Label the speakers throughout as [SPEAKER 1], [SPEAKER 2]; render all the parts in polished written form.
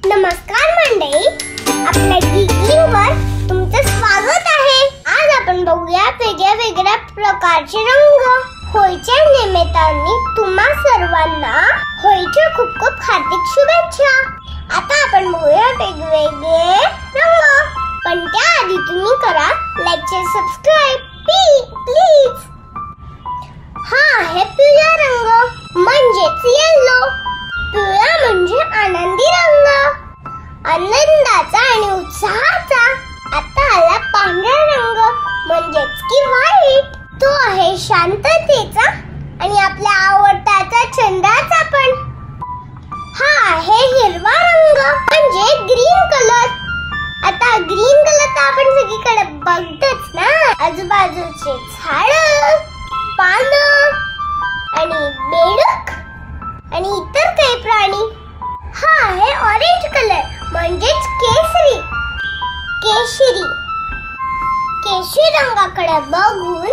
[SPEAKER 1] नमस्कार मंडळी, आपल्या गिगलिंगवर तुमचं स्वागत आहे। आज आपण बघूया वेगळ्या प्रकारचे रंग। होळीच्या निमित्ताने तुम्हा सर्वांना होळीच्या खूप खूप हार्दिक शुभेच्छा। आता आपण बघूया वेगवेगळे रंग, पण त्याआधी तुम्ही करा लाईक शेअर सबस्क्राइब प्लीज। हा आहे पिवळा रंग म्हणजेच येलो। पिवळा म्हणजे आनंदी रंग, आनंदाचा आणि उत्साहाचा। आता आला पांढरा रंग म्हणजेच की व्हाईट, तो आहे शांततेचा आणि आपल्या आवडताचा छंदाचा पण। हा आहे हिरवा रंग म्हणजे ग्रीन कलर। आता ग्रीन कलर तर आपण सगळीकडे बघतोच ना, आजूबाजूचे झाड, पानं आणि बेडूक आणि इतर काही प्राणी। हा आहे ऑरेंज कलर म्हणजेच केशरी। केशरी रंगाकडे बघून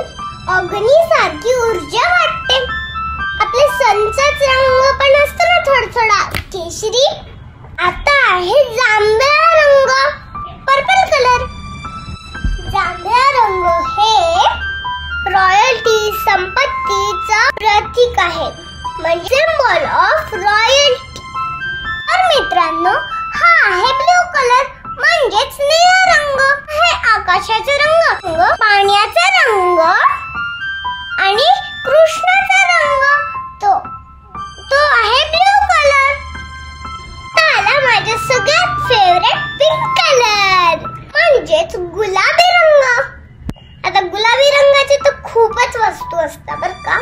[SPEAKER 1] अग्नीसारखी ऊर्जा वाटते। आपले सनचाच रंग पण असतो ना थोडा केशरी। आता आहे जांभळा रंग, पर्पल कलर। जांभळा रंग हे रॉयल्टी, संपत्तीचा प्रतीक आहे, म्हणजे सिंबल ऑफ रॉयल्टी। तर मित्रांनो, हा आहे ब्लू कलर म्हणजेच निळा रंग। हे आकाशाचा रंग, पाण्याचा रंग आणि कृष्णाचा रंग, तो आहे ब्लू कलर। त्याला माझा सगळ्यात फेवरेट पिंक कलर म्हणजेच गुलाबी रंग। आता गुलाबी रंगाचे तर खूपच वस्तू असतात बरं का,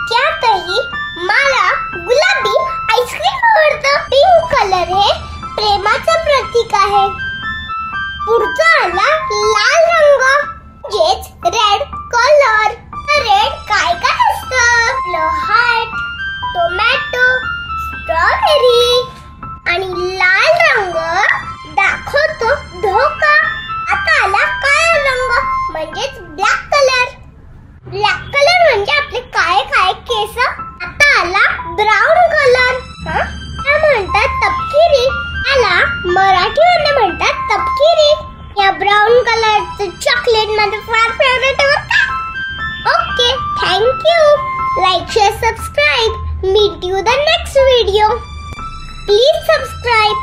[SPEAKER 1] त्यातही मला गुलाबी आईस्क्रीम आवडतं। पिंक कलर हे प्रेमाचं प्रतीक आहे। पुढचा आला लाल रंग म्हणजेच रेड कलर। रेड काय काय असतं? हार्ट, टोमॅटो, स्ट्रॉबेरी आणि लाल रंग दाखवतो धोका। आता आला काळा रंग म्हणजेच ब्लॅक कलर। ब्लॅक कलर म्हणजे आपले काळे केस। आता आला ब्राऊन कलर, त्या म्हणतात तपकिरी। याला मराठीमध्ये म्हणतात तपकिरी। या ब्राऊन कलरचं चॉकलेट माझं फार फेवरेट आहे। Okay, thank you. Like share subscribe. Meet you the next video. Please subscribe.